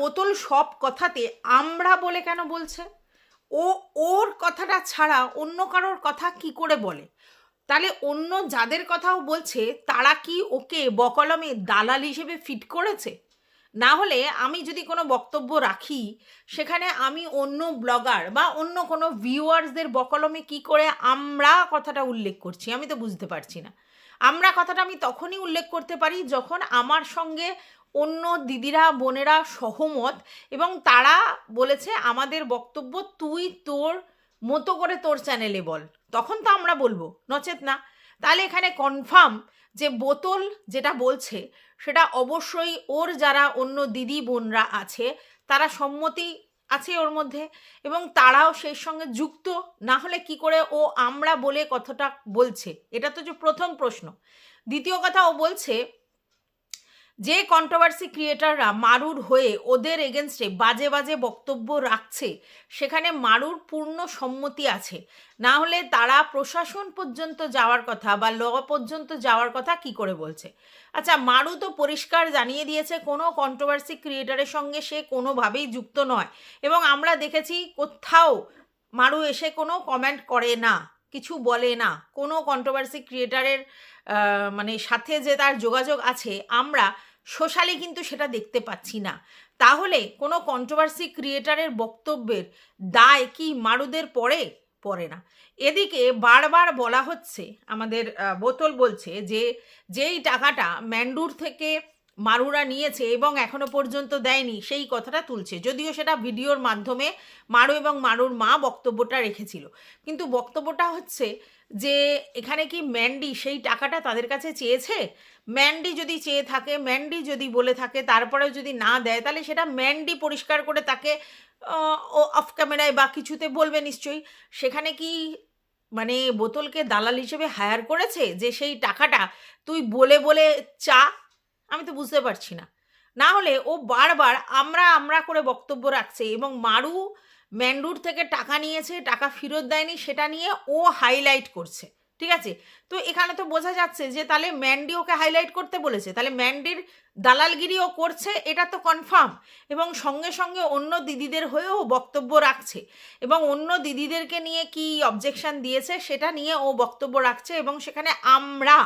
বোতল সব কথাতে আমরা বলে কেন বলছে? ও ওর কথাটা ছাড়া অন্য কারোর কথা কি করে বলে? তাহলে অন্য যাদের কথাও বলছে তারা কি ওকে বকলমে দালাল হিসেবে ফিট করেছে? না হলে আমি যদি কোনো বক্তব্য রাখি, সেখানে আমি অন্য ব্লগার বা অন্য কোনো ভিউয়ার্সদের বকলমে কি করে আমরা কথাটা উল্লেখ করছি, আমি তো বুঝতে পারছি না। আমরা কথাটা আমি তখনই উল্লেখ করতে পারি যখন আমার সঙ্গে অন্য দিদিরা বোনেরা সহমত এবং তারা বলেছে আমাদের বক্তব্য তুই তোর মতো করে তোর চ্যানেলে বল, তখন তো আমরা বলবো, নচেত না। তাহলে এখানে কনফার্ম যে বোতল যেটা বলছে সেটা অবশ্যই ওর যারা অন্য দিদি বোনরা আছে তারা সম্মতি আছে ওর মধ্যে এবং তারাও সেই সঙ্গে যুক্ত, না হলে কি করে ও আমরা বলে কথাটা বলছে? এটা তো যে প্রথম প্রশ্ন। দ্বিতীয় কথা, ও বলছে যে কন্ট্রোভার্সি ক্রিয়েটাররা মারুর হয়ে ওদের এগেনস্টে বাজে বাজে বক্তব্য রাখছে সেখানে মারুর পূর্ণ সম্মতি আছে, না হলে তারা প্রশাসন পর্যন্ত যাওয়ার কথা বা ল পর্যন্ত যাওয়ার কথা কি করে বলছে? আচ্ছা, মারু তো পরিষ্কার জানিয়ে দিয়েছে কোনো কন্ট্রোভার্সি ক্রিয়েটারের সঙ্গে সে কোনোভাবেই যুক্ত নয় এবং আমরা দেখেছি কোথাও মারু এসে কোনো কমেন্ট করে না, কিছু বলে না। কোনো কন্ট্রোভার্সি ক্রিয়েটারের মানে সাথে যে তার যোগাযোগ আছে আমরা সোশ্যালি কিন্তু সেটা দেখতে পাচ্ছি না। তাহলে কোনো কন্ট্রোভার্সি ক্রিয়েটারের বক্তব্যের দায় কি মারুদের পড়ে? পড়ে না। এদিকে বারবার বলা হচ্ছে, আমাদের বোতল বলছে যে যেই টাকাটা ম্যান্ডুর থেকে মারুরা নিয়েছে এবং এখনো পর্যন্ত দেয়নি সেই কথাটা তুলছে, যদিও সেটা ভিডিওর মাধ্যমে মারু এবং মারুর মা বক্তব্যটা রেখেছিল। কিন্তু বক্তব্যটা হচ্ছে যে এখানে কি ম্যান্ডি সেই টাকাটা তাদের কাছে চেয়েছে? ম্যান্ডি যদি চেয়ে থাকে, ম্যান্ডি যদি বলে থাকে, তারপরেও যদি না দেয়, তাহলে সেটা ম্যান্ডি পরিষ্কার করে তাকে ও অফ ক্যামেরায় বা কিছুতে বলবে নিশ্চয়ই। সেখানে কি মানে বোতলকে দালাল হিসেবে হায়ার করেছে যে সেই টাকাটা তুই বলে বলে চা? আমি তো বুঝতে পারছি না। না হলে ও বারবার আমরা আমরা করে বক্তব্য রাখছে এবং মারু ম্যান্ডুর থেকে টাকা নিয়েছে, টাকা ফেরত দেয়নি, সেটা নিয়ে ও হাইলাইট করছে। ঠিক আছে, তো এখানে তো বোঝা যাচ্ছে যে তাহলে ম্যান্ডি ওকে হাইলাইট করতে বলেছে, তাহলে ম্যান্ডির দালালগিরিও করছে, এটা তো কনফার্ম। এবং সঙ্গে সঙ্গে অন্য দিদিদের হয়েও বক্তব্য রাখছে এবং অন্য দিদিদেরকে নিয়ে কি অবজেকশন দিয়েছে সেটা নিয়ে ও বক্তব্য রাখছে এবং সেখানে আমরা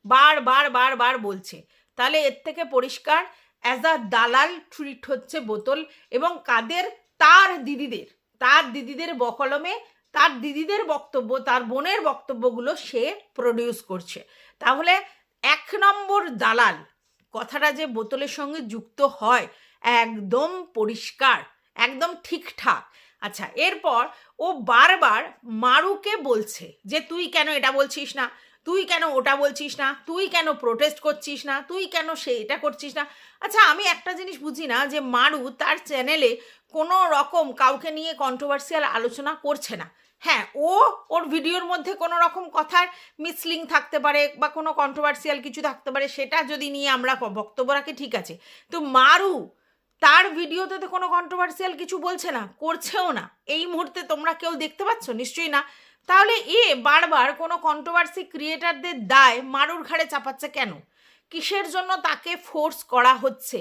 বারবার বারবার বলছে। তাহলে এর থেকে পরিষ্কার অ্যাজ আ দালাল ট্রিট হচ্ছে বোতল এবং কাদের? তার দিদিদের বকলমে তার দিদিদের বক্তব্য, তার বোনের বক্তব্যগুলো সে প্রডিউস করছে। তাহলে 1 নম্বর দালাল কথাটা যে বোতলের সঙ্গে যুক্ত হয় একদম পরিষ্কার, একদম ঠিকঠাক। আচ্ছা, এরপর ও বারবার মারুকে বলছে যে তুই কেন এটা বলছিস না, তুই কেন ওটা বলছিস না, তুই কেন প্রোটেস্ট করছিস না, তুই কেন এটা করছিস না। আচ্ছা, আমি একটা জিনিস বুঝি না যে মারু তার চ্যানেলে কোনো রকম কাউকে নিয়ে কন্ট্রোভার্সিয়াল আলোচনা করছে না। হ্যাঁ, ওর ভিডিওর মধ্যে কোনো রকম কথার মিসলিং থাকতে পারে বা কোনো কন্ট্রোভার্সিয়াল কিছু থাকতে পারে, সেটা যদি নিয়ে আমরা বক্তব্য রাখি ঠিক আছে। তো মারু তার ভিডিওতে তো কোনো কন্ট্রোভার্সিয়াল কিছু বলছে না, করছেও না। এই মুহূর্তে তোমরা কেউ দেখতে পাচ্ছ? নিশ্চয়ই না। তাহলে বারবার কোনো কন্ট্রোভার্সি ক্রিয়েটারদের দায় মারুর ঘাড়ে চাপাচ্ছে কেন? কিসের জন্য তাকে ফোর্স করা হচ্ছে?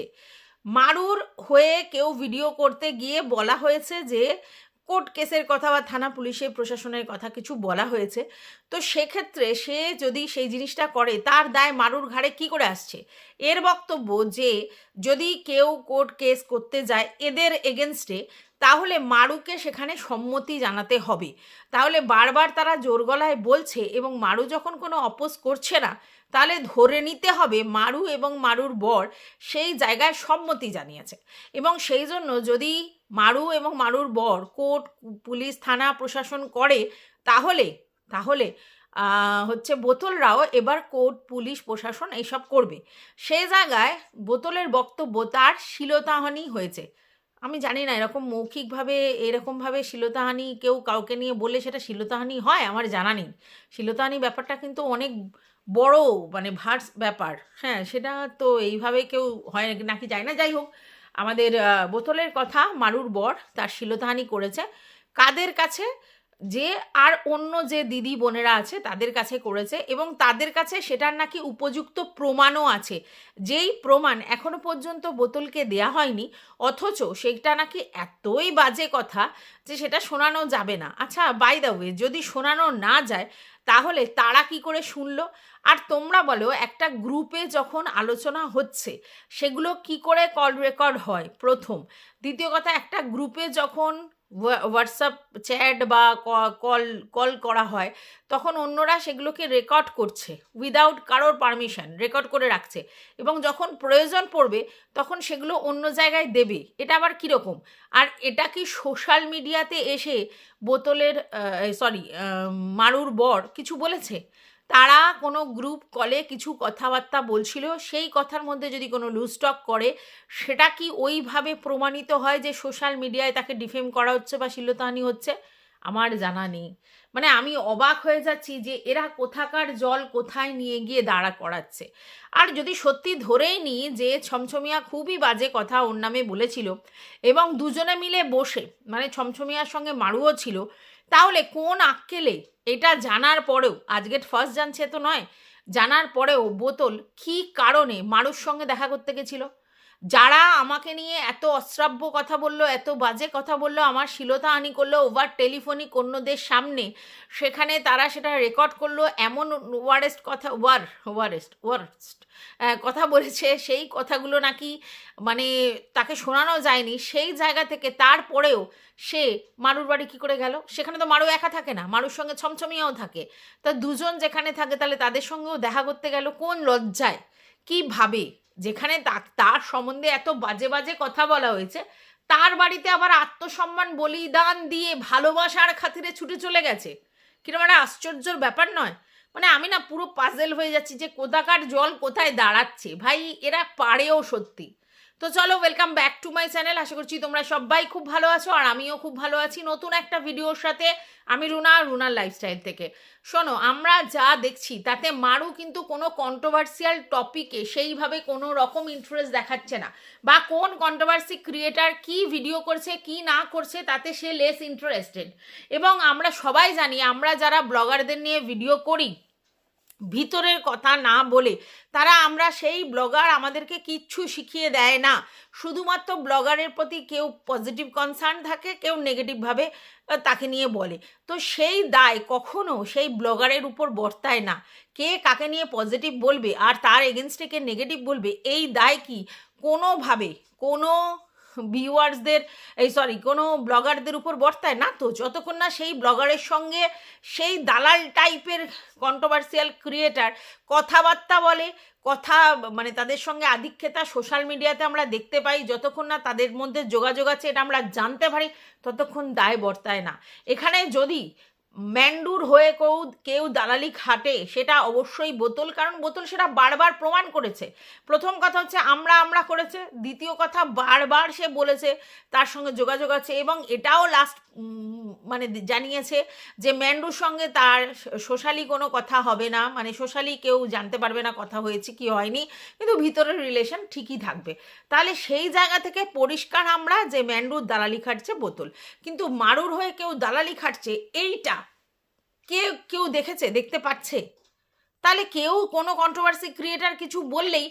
মারুর হয়ে কেউ ভিডিও করতে গিয়ে বলা হয়েছে যে কোর্ট কেসের কথা বা থানা পুলিশের প্রশাসনের কথা কিছু বলা হয়েছে, তো সেক্ষেত্রে সে যদি সেই জিনিসটা করে তার দায় মারুর ঘাড়ে কি করে আসছে? এর বক্তব্য যে যদি কেউ কোর্ট কেস করতে যায় এদের এগেনস্টে, তাহলে মারুকে সেখানে সম্মতি জানাতে হবে। তাহলে বারবার তারা জোর গলায় বলছে এবং মারু যখন কোনো অপোজ করছে না, তাহলে ধরে নিতে হবে মারু এবং মারুর বর সেই জায়গায় সম্মতি জানিয়েছে। এবং সেই জন্য যদি মারু এবং মারুর বর কোর্ট পুলিশ থানা প্রশাসন করে, তাহলে তাহলে হচ্ছে বোতলরাও এবার কোর্ট পুলিশ প্রশাসন এইসব করবে। সেই জায়গায় বোতলের বক্তব্য তার শ্লীলতাহানি হয়েছে। আমি জানি না এরকম মৌখিকভাবে এরকমভাবে শ্লীলতাহানি কেউ কাউকে নিয়ে বললে সেটা শ্লীলতাহানি হয়, আমার জানা নেই। শ্লীলতাহানি ব্যাপারটা কিন্তু অনেক বড় মানে ভার্স ব্যাপার। হ্যাঁ, সেটা তো এইভাবে কেউ হয় নাকি যায় না। যাই হোক, আমাদের বোতলের কথা মারুর বর তার শ্লীলতাহানি করেছে। কাদের কাছে? যে আর অন্য যে দিদি বোনেরা আছে তাদের কাছে করেছে, এবং তাদের কাছে সেটার নাকি উপযুক্ত প্রমাণও আছে, যেই প্রমাণ এখনো পর্যন্ত বোতলকে দেয়া হয়নি, অথচ সেটা নাকি এতই বাজে কথা যে সেটা শোনানো যাবে না। আচ্ছা, বাই দ্য ওয়ে, যদি শোনানো না যায় তাহলে তারা কি করে শুনলো? আর তোমরা বলো, একটা গ্রুপে যখন আলোচনা হচ্ছে সেগুলো কি করে কল রেকর্ড হয়? প্রথম। দ্বিতীয় কথা, একটা গ্রুপে যখন হোয়াটসঅ্যাপ চ্যাট বা কল কল করা হয় তখন অন্যরা সেগুলোকে রেকর্ড করছে উইদাউট কারোর পারমিশন, রেকর্ড করে রাখছে, এবং যখন প্রয়োজন পড়বে তখন সেগুলো অন্য জায়গায় দেবে। এটা আবার কীরকম? আর এটা কি সোশ্যাল মিডিয়াতে এসে বোতলের মারুর বর কিছু বলেছে? তারা কোনো গ্রুপ কলে কিছু কথাবার্তা বলছিল, সেই কথার মধ্যে যদি কোনো লুজটক করে সেটা কি ওইভাবে প্রমাণিত হয় যে সোশ্যাল মিডিয়ায় তাকে ডিফেম করা হচ্ছে বা শ্লীলতাহানি হচ্ছে? আমার জানা নেই। মানে আমি অবাক হয়ে যাচ্ছি যে এরা কোথাকার জল কোথায় নিয়ে গিয়ে দাঁড়া করাচ্ছে। আর যদি সত্যি ধরেই নিই যে ছমছমিয়া খুবই বাজে কথা ওর নামে বলেছিল এবং দুজনে মিলে বসে, মানে ছমছমিয়ার সঙ্গে মারুও ছিল, তাহলে কোন আক্কেলে এটা জানার পরেও, আজকে ফার্স্ট জানছে তো নয়, জানার পরেও বোতল কী কারণে মারুর সঙ্গে দেখা করতে গেছিল? যারা আমাকে নিয়ে এত অশ্রাব্য কথা বললো, এত বাজে কথা বললো, আমার শ্লীলতাহানি করলো ওভার টেলিফোনিক অন্যদের সামনে, সেখানে তারা সেটা রেকর্ড করলো, এমন ওয়ারেস্ট কথা বলেছে, সেই কথাগুলো নাকি মানে তাকে শোনানো যায়নি, সেই জায়গা থেকে তারপরেও সে মারুর বাড়ি কী করে গেল? সেখানে তো মারু একা থাকে না, মারুর সঙ্গে ছমছমিয়াও থাকে। তা দুজন যেখানে থাকে তাহলে তাদের সঙ্গেও দেখা করতে গেল কোন লজ্জায়? কীভাবে? যেখানে তার সম্বন্ধে এত বাজে বাজে কথা বলা হয়েছে, তার বাড়িতে আবার আত্মসম্মান বলিদান দিয়ে ভালোবাসার খাতিরে ছুটে চলে গেছে। কিরকম একটা আশ্চর্যর ব্যাপার নয়? মানে আমি না পুরো পাজেল হয়ে যাচ্ছি যে কোথাকার জল কোথায় দাঁড়াচ্ছে। ভাই, এরা পারেও সত্যি। তো চলো, welcome back to my channel. আশা করছি তোমরা সবাই খুব ভালো আছো, আর আমিও খুব ভালো আছি নতুন একটা ভিডিওর সাথে। আমি রুনার লাইফস্টাইল থেকে। শোনো, আমরা যা দেখছি তাতে মারু কিন্তু কোনো কন্ট্রোভার্সিয়াল টপিকে সেইভাবে কোনো রকম ইন্টারেস্ট দেখাচ্ছে না, বা কোন কন্ট্রোভার্সি ক্রিয়েটার কি ভিডিও করছে কি না করছে তাতে সে লেস ইন্টারেস্টেড। এবং আমরা সবাই জানি, আমরা যারা ব্লগারদের নিয়ে ভিডিও করি, ভিতরের কথা না বলে আমরা সেই ব্লগার আমাদেরকে কিচ্ছু শিখিয়ে দেয় না। শুধুমাত্র ব্লগারের প্রতি কেউ পজিটিভ কনসার্ন থাকে, কেউ নেগেটিভভাবে তাকে নিয়ে বলে। তো সেই দায় কখনো সেই ব্লগারের উপর বর্তায় না। কে কাকে নিয়ে পজিটিভ বলবে আর তার এগেনস্টে কে নেগেটিভ বলবে, এই দায় কি কোনোভাবে কোনো ভিউয়ার্সদের কোনো ব্লগারদের উপর বর্তায় না? তো যতক্ষণ না সেই ব্লগারের সঙ্গে সেই দালাল টাইপের কন্ট্রোভার্সিয়াল ক্রিয়েটার কথাবার্তা বলে, মানে তাদের সঙ্গে আধিক্যতা সোশ্যাল মিডিয়াতে আমরা দেখতে পাই, যতক্ষণ না তাদের মধ্যে যোগাযোগ আছে এটা আমরা জানতে পারি, ততক্ষণ দায় বর্তায় না। এখানে যদি ম্যান্ডুর হয়ে কেউ দালালি খাটে সেটা অবশ্যই বোতল, কারণ বোতল সেটা বারবার প্রমাণ করেছে। প্রথম কথা হচ্ছে আমরা করেছে, দ্বিতীয় কথা বারবার সে বলেছে তার সঙ্গে যোগাযোগ আছে, এবং এটাও লাস্ট মানে জানিয়েছে যে ম্যান্ডুর সঙ্গে তার সোশ্যালি কোনো কথা হবে না, মানে সোশ্যালি কেউ জানতে পারবে না কথা হয়েছে কি হয়নি, কিন্তু ভিতরের রিলেশন ঠিকই থাকবে। তাহলে সেই জায়গা থেকে পরিষ্কার আমরা যে ম্যান্ডুর দালালি খাটছে বোতল, কিন্তু মারুর হয়ে কেউ দালালি খাটছে এইটা কেউ দেখতে পাচ্ছে? তাহলে কেউ কোনো কন্ট্রোভার্সি ক্রিয়েটার কিছু বললেই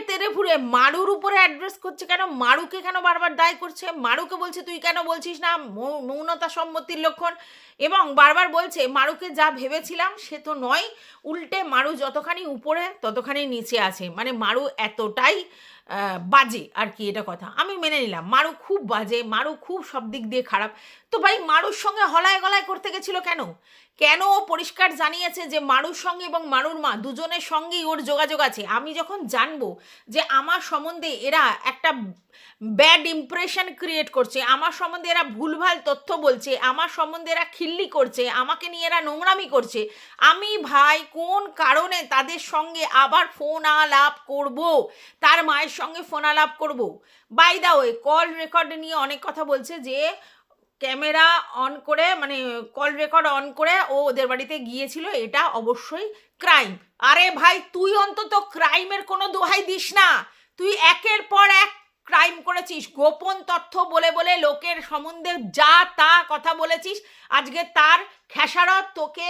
তেরে ফুরে মারুর উপরে অ্যাড্রেস করছে কেন? মারুকে কেন বারবার দায় করছে? মারুকে বলছে তুই কেন বলছিস না, মৌনতা সম্মতির লক্ষণ, এবং বারবার বলছে মারুকে যা ভেবেছিলাম সে তো নয়, উল্টে মারু যতখানি উপরে ততখানি নিচে আছে। মানে মারু এতটাই বাজে আর কি, এটা কথা আমি মেনে নিলাম। মারু খুব বাজে, মারু খুব সব দিক দিয়ে খারাপ। তো ভাই, মারুর সঙ্গে হলায় গলায় করতে গেছিল কেন ও পরিষ্কার জানিয়েছে যে মারুর সঙ্গে এবং মারুর মা দুজনের সঙ্গেই ওর যোগাযোগ আছে। আমি যখন জানবো যে আমার সম্বন্ধে এরা একটা ব্যাড ইমপ্রেশন ক্রিয়েট করছে, আমার সম্বন্ধে এরা ভুলভাল তথ্য বলছে, আমার সম্বন্ধে এরা খিল্লি করছে, আমাকে নিয়ে এরা নোংরামি করছে, আমি ভাই কোন কারণে তাদের সঙ্গে আবার ফোন আলাপ করব, তার মায়ের সঙ্গে ফোন আলাপ করব? By the way, call record নিয়ে অনেক কথা বলছে যে ক্যামেরা অন করে, মানে কল রেকর্ড অন করে ও ওদের বাড়িতে গিয়েছিল, এটা অবশ্যই ক্রাইম। আরে ভাই, তুই অন্তত ক্রাইমের কোনো দোহাই দিস না। তুই একের পর এক ক্রাইম করেছিস, গোপন তথ্য বলে বলে লোকের সম্বন্ধে যা তা কথা বলেছিস, আজকে তার খেসারত তোকে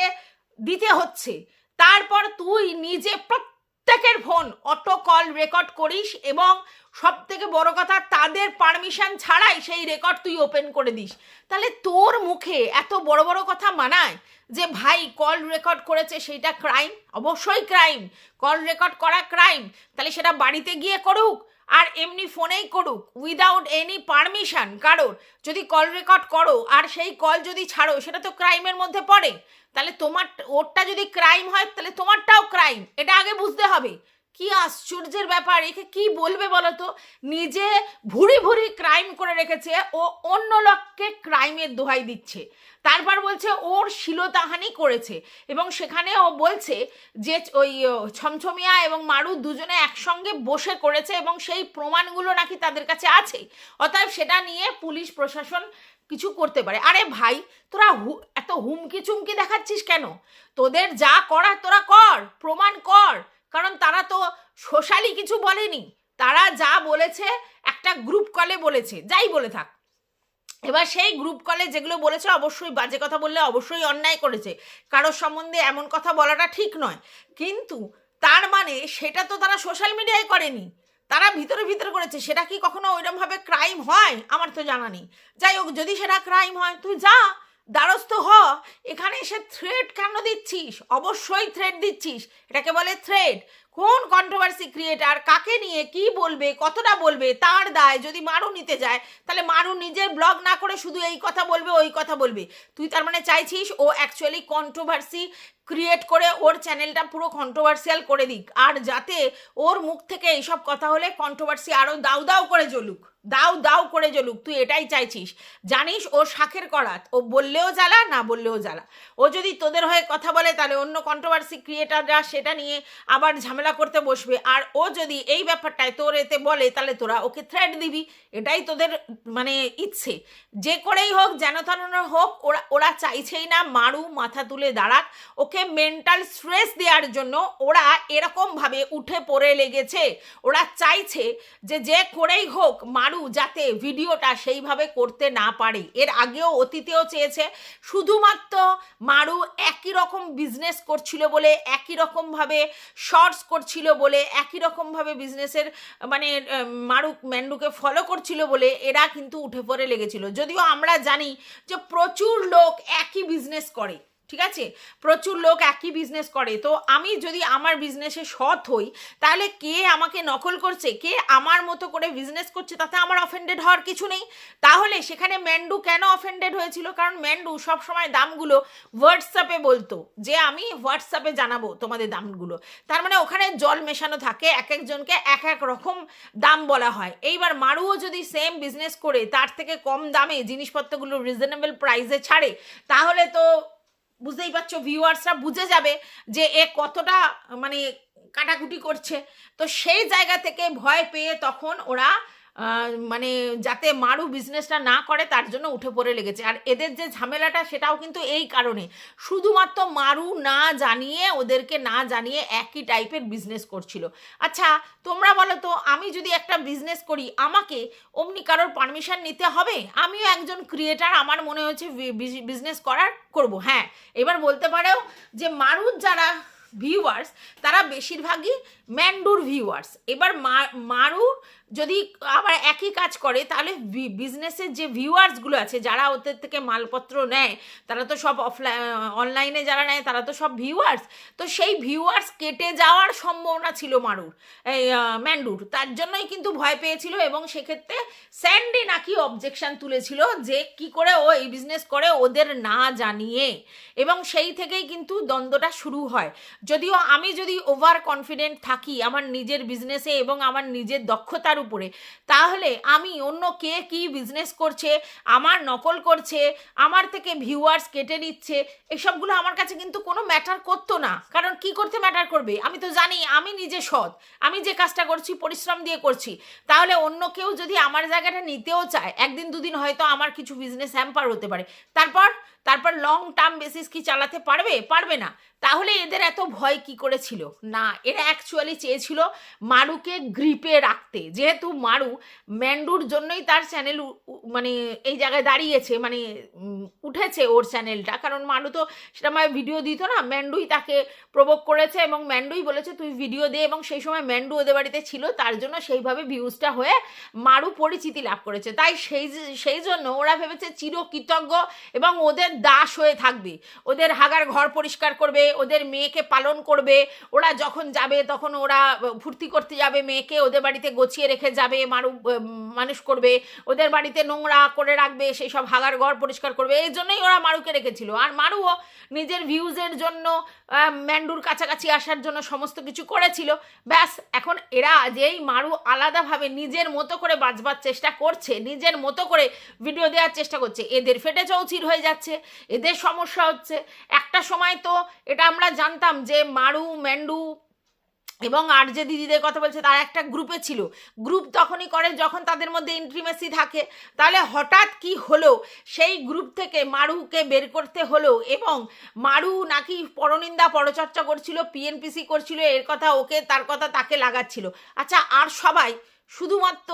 দিতে হচ্ছে। তারপর তুই নিজে প্রত্যেকের ফোন অটো কল রেকর্ড করিস এবং সব থেকে বড় কথা তাদের পারমিশন ছাড়াই সেই রেকর্ড তুই ওপেন করে দিস। তাহলে তোর মুখে এত বড় বড় কথা মানায় যে ভাই কল রেকর্ড করেছে সেইটা ক্রাইম? অবশ্যই ক্রাইম, কল রেকর্ড করা ক্রাইম। তাহলে সেটা বাড়িতে গিয়ে করুক আর এমনি ফোনেই করুক উইদাউট এনি পারমিশন কারোর, যদি কল রেকর্ড করো আর সেই কল যদি ছাড়ো সেটা তো ক্রাইমের মধ্যে পড়ে। তাহলে তোমার ওরটা যদি ক্রাইম হয় তাহলে তোমারটাও ক্রাইম, এটা আগে বুঝতে হবে। কি আশ্চর্যের ব্যাপার, একে কি বলবে বলো তো? নিজে ভুরি ভুরি ক্রাইম করে রেখেছে, ও অন্য লোককে ক্রাইমের দোহাই দিচ্ছে। তারপর বলছে ওর শ্লীলতাহানি করেছে এবং সেখানে ও বলছে যে ওই ছমছমিয়া এবং মারু দুজনে একসঙ্গে বসে করেছে এবং সেই প্রমাণগুলো নাকি তাদের কাছে আছে, অতএব সেটা নিয়ে পুলিশ প্রশাসন কিছু করতে পারে। আরে ভাই, তোরা এত হুমকি চুমকি দেখাচ্ছিস কেন? তোদের যা করার তোরা কর, প্রমাণ কর। কারণ তারা তো সোশ্যালি কিছু বলেনি, তারা যা বলেছে একটা গ্রুপ কলে বলেছে, যাই বলে থাক। এবার সেই গ্রুপ কলে যেগুলো বলেছে অবশ্যই বাজে কথা বললে অবশ্যই অন্যায় করেছে, কারোর সম্বন্ধে এমন কথা বলাটা ঠিক নয়, কিন্তু তার মানে সেটা তো তারা সোশ্যাল মিডিয়ায় করেনি, তারা ভিতরে ভিতরে করেছে। সেটা কি কখনো ওইরকমভাবে ক্রাইম হয়? আমার তো জানা নেই। যাই হোক, যদি সেটা ক্রাইম হয় তুই যা দ্বারস্থ হ। এখানে এসে থ্রেট কেন দিচ্ছিস? অবশ্যই থ্রেট দিচ্ছিস, এটাকে বলে থ্রেট। কোন কন্ট্রোভার্সি ক্রিয়েটার কাকে নিয়ে কি বলবে, কতটা বলবে তার দায় যদি মারু নিতে যায়, তাহলে মারু নিজের ব্লগ না করে শুধু এই কথা বলবে ওই কথা বলবে। তুই তার মানে চাইছিস ও অ্যাকচুয়ালি কন্ট্রোভার্সি ক্রিয়েট করে ওর চ্যানেলটা পুরো কন্ট্রোভার্সিয়াল করে দিক, আর যাতে ওর মুখ থেকে এইসব কথা হলে কন্ট্রোভার্সি আরও দাউ দাউ করে জ্বলুক, দাউ দাউ করে জ্বলুক। তুই এটাই চাইছিস। জানিস ও শাখের করাত, ও বললেও জ্বালা না বললেও জ্বালা। ও যদি তোদের হয়ে কথা বলে তাহলে অন্য কন্ট্রোভার্সি ক্রিয়েটাররা সেটা নিয়ে আবার ঝামেলা করতে বসবে, আর ও যদি এই ব্যাপারটায় তোর এতে বলে তাহলে তোরা ওকে থ্রেট দিবি। এটাই তোদের মানে ইচ্ছে। যে করেই হোক, যেন ধরনের হোক, ওরা চাইছেই না মারু মাথা তুলে দাঁড়াক। ওকে মেন্টাল স্ট্রেস দেওয়ার জন্য ওরা এরকমভাবে উঠে পড়ে লেগেছে। ওরা চাইছে যে করেই হোক মারু যাতে ভিডিওটা সেইভাবে করতে না পারে। এর আগেও অতীতেও চেয়েছে, শুধুমাত্র মারু একই রকম বিজনেস করছিল বলে, একই রকমভাবে শর্টস করছিল বলে, একই রকমভাবে বিজনেসের মানে মারু ম্যান্ডুকে ফলো করছিল বলে এরা কিন্তু উঠে পড়ে লেগেছিল। যদিও আমরা জানি যে প্রচুর লোক একই বিজনেস করে, ঠিক আছে, প্রচুর লোক একই বিজনেস করে। তো আমি যদি আমার বিজনেসে সৎ হই তাহলে কে আমাকে নকল করছে, কে আমার মতো করে বিজনেস করছে, তাতে আমার অফেন্ডেড হওয়ার কিছু নেই। তাহলে সেখানে ম্যান্ডু কেন অফেন্ডেড হয়েছিল? কারণ ম্যান্ডু সবসময় দামগুলো হোয়াটসঅ্যাপে বলতো যে আমি হোয়াটসঅ্যাপে জানাবো তোমাদের দামগুলো। তার মানে ওখানে জল মেশানো থাকে, এক একজনকে এক এক রকম দাম বলা হয়। এইবার মারুও যদি সেম বিজনেস করে তার থেকে কম দামে জিনিসপত্রগুলো রিজনেবল প্রাইসে ছাড়ে, তাহলে তো বুঝতেই পারছো ভিউয়ার্সরা বুঝে যাবে যে এ কতটা মানে কাটাকুটি করছে। তো সেই জায়গা থেকে ভয় পেয়ে তখন ওরা মানে যাতে মারু বিজনেসটা না করে তার জন্য উঠে পড়ে লেগেছে। আর এদের যে ঝামেলাটা সেটাও কিন্তু এই কারণে, শুধুমাত্র মারু না জানিয়ে, ওদেরকে না জানিয়ে একই টাইপের বিজনেস করছিল। আচ্ছা তোমরা বলো তো, আমি যদি একটা বিজনেস করি আমাকে অমনি কারোর পারমিশন নিতে হবে? আমিও একজন ক্রিয়েটার, আমার মনে হয়েছে বিজনেস করব। হ্যাঁ, এবার বলতে পারো যে মারুর যারা ভিউয়ার্স তারা বেশিরভাগই ম্যান্ডুর ভিউয়ার্স। এবার মারুর যদি আবার একই কাজ করে তাহলে বিজনেসের যে ভিউয়ার্সগুলো আছে যারা ওদের থেকে মালপত্র নেয়, তারা তো সব অনলাইনে যারা নেয় তারা তো সব ভিউয়ার্স। তো সেই ভিউয়ার্স কেটে যাওয়ার সম্ভাবনা ছিল মারুর এই ম্যান্ডুর, তার জন্যই কিন্তু ভয় পেয়েছিল। এবং সেক্ষেত্রে স্যান্ডি নাকি অবজেকশন তুলেছিল যে কি করে ও এই বিজনেস করে ওদের না জানিয়ে, এবং সেই থেকেই কিন্তু দ্বন্দ্বটা শুরু হয়। যদিও আমি যদি ওভার কনফিডেন্ট থাকি আমার নিজের বিজনেসে এবং আমার নিজের দক্ষতার উপরে, তাহলে আমি অন্য কে কি বিজনেস করছে, আমার নকল করছে, আমার থেকে ভিউয়ার্স কেটে নিচ্ছে, এসবগুলো আমার কাছে কিন্তু কোনো ম্যাটার করতো না। কারণ কি করতে ম্যাটার করবে? আমি তো জানি আমি নিজে সৎ, আমি যে কাজটা করছি পরিশ্রম দিয়ে করছি। তাহলে অন্য কেউ যদি আমার জায়গাটা নিতেও চায়, একদিন দুদিন হয়তো আমার কিছু বিজনেস হ্যাম্পার হতে পারে, তারপর তারপর লং টার্ম বেসিস কি চালাতে পারবে? পারবে না। তাহলে এদের এত ভয় কি করে ছিল? না, এরা অ্যাকচুয়ালি চেয়েছিল মারুকে গ্রিপে রাখতে। যেহেতু মারু ম্যান্ডুর জন্যই তার চ্যানেল মানে এই জায়গায় দাঁড়িয়েছে, মানে উঠেছে ওর চ্যানেলটা, কারণ মারু তো সেটা মানে ভিডিও দিত না, ম্যান্ডুই তাকে প্রভোগ করেছে এবং ম্যান্ডুই বলেছে তুই ভিডিও দে, এবং সেই সময় ম্যান্ডু ওদের বাড়িতে ছিল, তার জন্য সেইভাবে ভিউজটা হয়ে মারু পরিচিতি লাভ করেছে। তাই সেই জন্য ওরা ভেবেছে চিরকৃতজ্ঞ এবং ওদের দাস হয়ে থাকবে, ওদের হাগার ঘর পরিষ্কার করবে, ওদের মেয়েকে পালন করবে, ওরা যখন যাবে তখন ওরা ফুর্তি করতে যাবে, মেয়েকে ওদের বাড়িতে গছিয়ে রেখে যাবে, মারু মানুষ করবে, ওদের বাড়িতে নোংরা করে রাখবে, সেই সব হাগার ঘর পরিষ্কার করবে। এই জন্যই ওরা মারুকে রেখেছিল। আর মারুও নিজের ভিউজের জন্য ম্যান্ডুর কাছাকাছি আসার জন্য সমস্ত কিছু করেছিল। ব্যাস, এখন এরা যেই মারু আলাদাভাবে নিজের মতো করে বাঁচবার চেষ্টা করছে, নিজের মতো করে ভিডিও দেওয়ার চেষ্টা করছে, এদের ফেটে চৌচির হয়ে যাচ্ছে, এদের সমস্যা হচ্ছে। একটা সময় তো এটা আমরা জানতাম যে মারু, ম্যান্ডু এবং আর যে দিদিদের কথা বলছে তারা একটা গ্রুপে ছিল। গ্রুপ তখনই করে যখন তাদের মধ্যে ইন্টিমেসি থাকে। তাহলে হঠাৎ কি হলো, সেই গ্রুপ থেকে মারুকে বের করতে হলো, এবং মারু নাকি পরনিন্দা পরচর্চা করছিল, পিএনপিসি করছিল, এর কথা ওকে, তার কথা তাকে লাগাচ্ছিল। আচ্ছা, আর সবাই শুধুমাত্র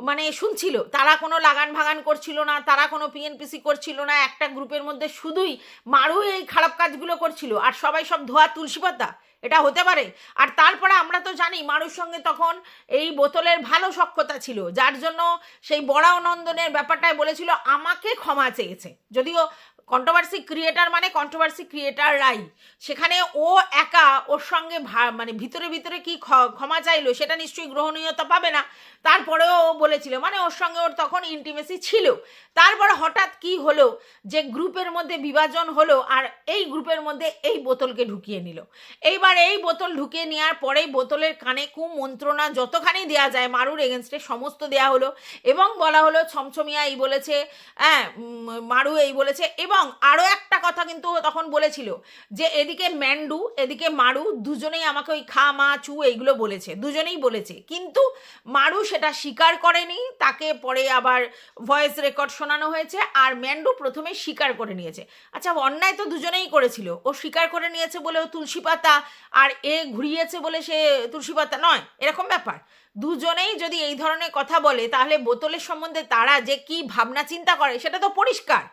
মানে শুনছিল, তারা কোনো লাগান ভাগান করছিল না, তারা কোনো পিএনপিসি করছিল না, একটা গ্রুপের মধ্যে শুধুই মারু এই খারাপ কাজগুলো করছিল, আর সবাই সব ধোয়া তুলসী পাতা? এটা হতে পারে? আর তারপরে আমরা তো জানি মারুর সঙ্গে তখন এই বোতলের ভালো সখ্যতা ছিল, যার জন্য সেই বড়াও নন্দনের ব্যাপারটায় বলেছিল আমাকে ক্ষমা চেয়েছে। যদিও কন্ট্রোভার্সি ক্রিয়েটার মানে কন্ট্রোভার্সি ক্রিয়েটাররাই, সেখানে ও একা ওর সঙ্গে মানে ভিতরে ভিতরে কি ক্ষমা চাইলো সেটা নিশ্চয়ই গ্রহণীয়তা পাবে না। তারপরেও ও বলেছিল, মানে ওর সঙ্গে ওর তখন ইন্টিমেসি ছিল। তারপরে হঠাৎ কি হলো যে গ্রুপের মধ্যে বিভাজন হলো, আর এই গ্রুপের মধ্যে এই বোতলকে ঢুকিয়ে নিল। এইবার এই বোতল ঢুকিয়ে নেওয়ার পরেই বোতলের কানে কুমন্ত্রণা যতখানি দেওয়া যায় মারুর এগেনস্টে সমস্ত দেওয়া হলো, এবং বলা হলো ছমছমিয়া এই বলেছে, হ্যাঁ মারু এই বলেছে। এবং আরও একটা কথা কিন্তু তখন বলেছিল যে এদিকে ম্যান্ডু এদিকে মারু দুজনেই আমাকে ওই খা মা চু এইগুলো বলেছে, দুজনেই বলেছে, কিন্তু মারু সেটা স্বীকার করেনি। তাকে পরে আবার ভয়েস রেকর্ড শোনানো হয়েছে, আর ম্যান্ডু প্রথমে স্বীকার করে নিয়েছে। আচ্ছা, অন্যায় তো দুজনেই করেছিল, ও স্বীকার করে নিয়েছে বলে ও তুলসী পাতা, আর এ ঘুরিয়েছে বলে সে তুলসী পাতা নয়, এরকম ব্যাপার। দুজনেই যদি এই ধরনের কথা বলে তাহলে বোতলের সম্বন্ধে তারা যে কি ভাবনা চিন্তা করে সেটা তো পরিষ্কার।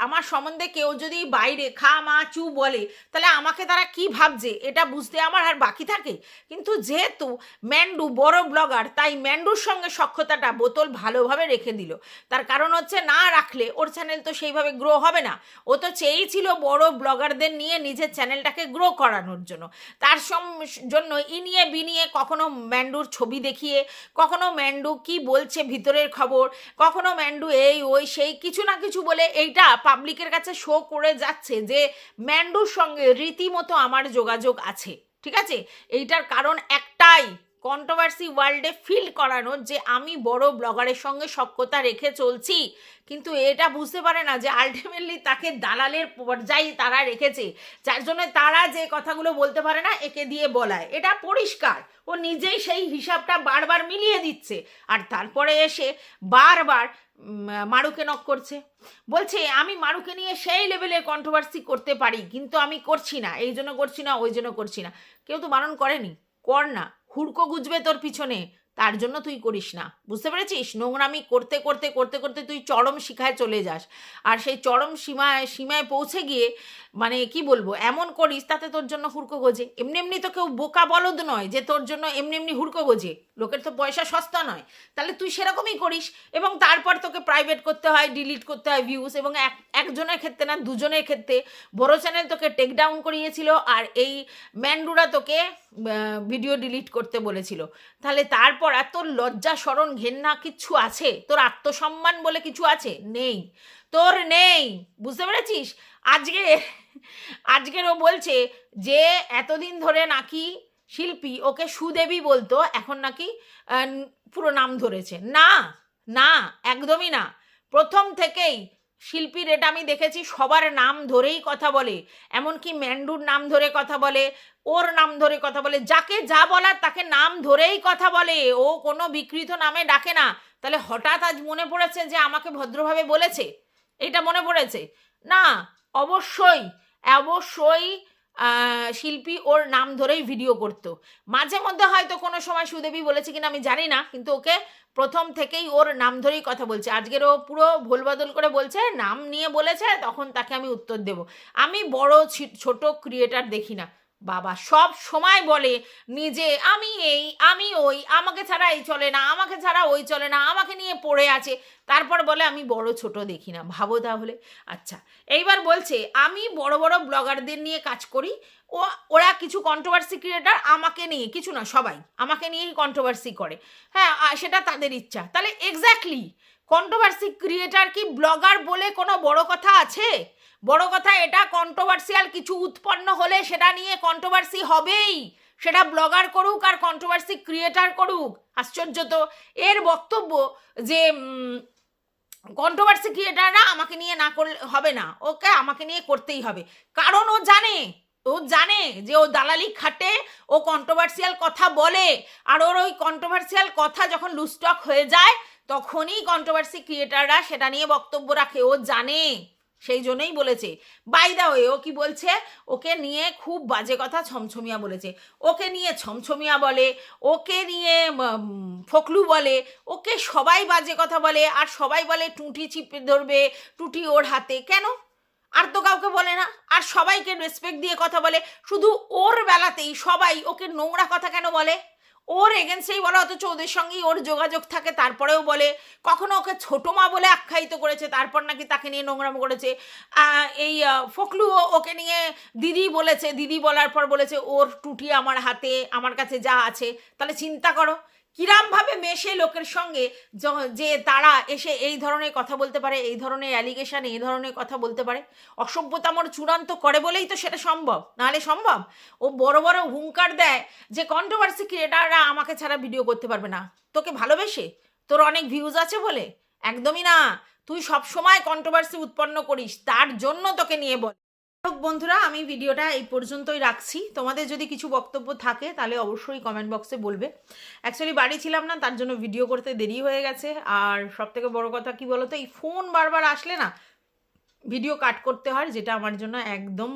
আমার সম্বন্ধে কেউ যদি বাইরে খা মা চু বলে তাহলে আমাকে তারা কি ভাবছে এটা বুঝতে আমার আর বাকি থাকে? কিন্তু যেহেতু ম্যান্ডু বড় ব্লগার, তাই ম্যান্ডুর সঙ্গে সখ্যতাটা বোতল ভালোভাবে রেখে দিল। তার কারণ হচ্ছে না রাখলে ওর চ্যানেল তো সেইভাবে গ্রো হবে না। ও তো চেয়েছিল বড় ব্লগারদের নিয়ে নিজের চ্যানেলটাকে গ্রো করানোর জন্য। তার জন্য ইনিয়ে বিনিয়ে কখনো ম্যান্ডুর ছবি দেখিয়ে, কখনো ম্যান্ডু কি বলছে ভিতরের খবর, কখনো ম্যান্ডু এই ওই সেই কিছু না কিছু বলে এইটা পাবলিকের কাছে শো করে যাচ্ছে যে ম্যান্ডুর সঙ্গে রীতিমতো আমার যোগাযোগ আছে। ঠিক আছে, এইটার কারণ একটাই, কন্ট্রোভার্সি ওয়ার্ল্ডে ফিল করানোর যে আমি বড় ব্লগারের সঙ্গে সখ্যতা রেখে চলছি। কিন্তু এটা বুঝতে পারে না যে আলটিমেটলি তাকে দালালের পর্যায়ে তারা রেখেছে, যার জন্য তারা যে কথাগুলো বলতে পারে না একে দিয়ে বলায়। এটা পরিষ্কার, ও নিজেই সেই হিসাবটা বারবার মিলিয়ে দিচ্ছে, আর তারপরে এসে বারবার মারুকে নক করছে, বলছে আমি মারুকে নিয়ে সেই লেভেলের কন্ট্রোভার্সি করতে পারি, কিন্তু আমি করছি না, এই জন্য করছি না, ওই জন্য করছি না। কেউ তো বারণ করেনি, কর না, হুড়কো গুজবে তোর পিছনে, তার জন্য তুই করিস না। বুঝতে পেরেছিস? নোংরামি করতে করতে করতে করতে তুই চরম শিখায় চলে যাস, আর সেই চরম সীমায় পৌঁছে গিয়ে মানে কি বলবো এমন করিস তাতে তোর জন্য হুড়কো গোজে। এমনি এমনি তো কেউ বোকা বলদ নয় যে তোর জন্য এমনি এমনি হুড়কো গোজে, লোকের তো পয়সা সস্তা নয়। তাহলে তুই সেরকমই করিস, এবং তারপর তোকে প্রাইভেট করতে হয়, ডিলিট করতে হয় ভিউজ, এবং একজনের ক্ষেত্রে না দুজনের ক্ষেত্রে বড় চ্যানেল তোকে টেক ডাউন করিয়েছিল, আর এই ম্যান্ডুরা তোকে ভিডিও ডিলিট করতে বলেছিল। তাহলে তারপর এত লজ্জা শরণ ঘেন্না কিচ্ছু আছে? তোর আত্মসম্মান বলে কিছু আছে? নেই, তোর নেই। বুঝতে পেরেছিস? আজকের ও বলছে যে এতদিন ধরে নাকি শিল্পী ওকে সুদেবী বলতো, এখন নাকি পুরো নাম ধরেছে। না না, একদমই না। প্রথম থেকেই শিল্পীর এটা আমি দেখেছি সবার নাম ধরেই কথা বলে, এমনকি ম্যান্ডুর নাম ধরে কথা বলে, ওর নাম ধরে কথা বলে, যাকে যা বলার তাকে নাম ধরেই কথা বলে, ও কোনো বিকৃত নামে ডাকে না। তাহলে হঠাৎ আজ মনে পড়েছে যে আমাকে ভদ্রভাবে বলেছে, এটা মনে পড়েছে না? অবশ্যই অবশ্যই শিল্পী ওর নাম ধরেই ভিডিও করতো। মাঝে মধ্যে হয়তো কোনো সময় সুদেবী বলেছে কিনা আমি জানি না, কিন্তু ওকে প্রথম থেকেই ওর নাম ধরেই কথা বলছে। আজকের ও পুরো ভুলবদল করে বলছে, নাম নিয়ে বলেছে, তখন তাকে আমি উত্তর দেব। আমি বড় ছোট ক্রিয়েটার দেখি না বাবা, সব সময় বলে নিজে আমি এই আমি ওই, আমাকে ছাড়া এই চলে না, আমাকে ছাড়া ওই চলে না, আমাকে নিয়ে পড়ে আছে, তারপর বলে আমি বড় ছোট দেখি না। ভাবো তাহলে। আচ্ছা, এইবার বলছে আমি বড় বড় ব্লগারদের নিয়ে কাজ করি, ওরা কিছু কন্ট্রোভার্সি ক্রিয়েটার আমাকে নিয়ে, কিছু না সবাই আমাকে নিয়েই কন্ট্রোভার্সি করে। হ্যাঁ, সেটা তাদের ইচ্ছা। তাহলে এক্স্যাক্টলি কন্ট্রোভার্সি ক্রিয়েটার কি ব্লগার বলে কোনো বড় কথা আছে? বড় কথা এটা, কন্ট্রোভার্সিয়াল কিছু উৎপন্ন হলে সেটা নিয়ে কন্ট্রোভার্সি হবেই, সেটা ব্লগার করুক আর কন্ট্রোভার্সি ক্রিয়েটার করুক। আশ্চর্য তো। এর বক্তব্য যে কন্ট্রোভার্সি ক্রিয়েটাররা আমাকে নিয়ে না করলে হবে না, ওকে আমাকে নিয়ে করতেই হবে। কারণ ও জানে যে ও দালালি খাটে, ও কন্ট্রোভার্সিয়াল কথা বলে, আর ওর ওই কন্ট্রোভার্সিয়াল কথা যখন লুস্টক হয়ে যায় তখনই কন্ট্রোভার্সি ক্রিয়েটাররা সেটা নিয়ে বক্তব্য রাখে। ও জানে, সেই জন্যই বলেছে। বাই দা ওয়ে, ও কি বলছে, ওকে নিয়ে খুব বাজে কথা ছমছমিয়া বলেছে, ওকে নিয়ে ছমছমিয়া বলে, ওকে নিয়ে ফকলু বলে, ওকে সবাই বাজে কথা বলে, আর সবাই বলে টুঁটি চিপে ধরবে, টুটি ওর হাতে। কেন? আর তো কাউকে বলে না, আর সবাইকে রেসপেক্ট দিয়ে কথা বলে, শুধু ওর বেলাতেই সবাই ওকে নোংরা কথা কেন বলে? ওর এগেনস্টেই বলে, অথচ ওদের সঙ্গেই ওর যোগাযোগ থাকে, তারপরেও বলে। কখনো ওকে ছোটো মা বলে আখ্যায়িত করেছে, তারপর নাকি তাকে নিয়ে নোংরামো করেছে। এই ফকলু ওকে নিয়ে দিদি বলেছে, দিদি বলার পর বলেছে ওর টুটি আমার হাতে, আমার কাছে যা আছে। তাহলে চিন্তা করো কিরামভাবে মেশে লোকের সঙ্গে, যে তারা এসে এই ধরনের কথা বলতে পারে, এই ধরনের অ্যালিগেশন, এই ধরনের কথা বলতে পারে। অসভ্যতামর চূড়ান্ত করে বলেই তো সেটা সম্ভব, নাহলে সম্ভব? ও বড় বড় হুঙ্কার দেয় যে কন্ট্রোভার্সি ক্রিয়েটাররা আমাকে ছাড়া ভিডিও করতে পারবে না। তোকে ভালোবেসে? তোর অনেক ভিউজ আছে বলে? একদমই না। তুই সবসময় কন্ট্রোভার্সি উৎপন্ন করিস, তার জন্য তোকে নিয়ে বল। বন্ধুরা, আমি ভিডিওটা এই পর্যন্তই রাখছি। তোমাদের যদি কিছু বক্তব্য থাকে তাহলে অবশ্যই কমেন্ট বক্সে বলবে। অ্যাকচুয়ালি বাড়ি ছিলাম না, তার জন্য ভিডিও করতে দেরি হয়ে গেছে। আর সবথেকে বড় কথা কি বলো তো, এই ফোন বারবার আসলে না ভিডিও কাট করতে হয়, যেটা আমার জন্য একদম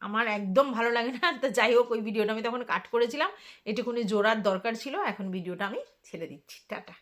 আমার একদম ভালো লাগে না। তো যাই হোক, ওই ভিডিওটা আমি তখন কাট করেছিলাম, এটুকুনি জোড়ার দরকার ছিল। এখন ভিডিওটা আমি ছেড়ে দিচ্ছি। টাটা।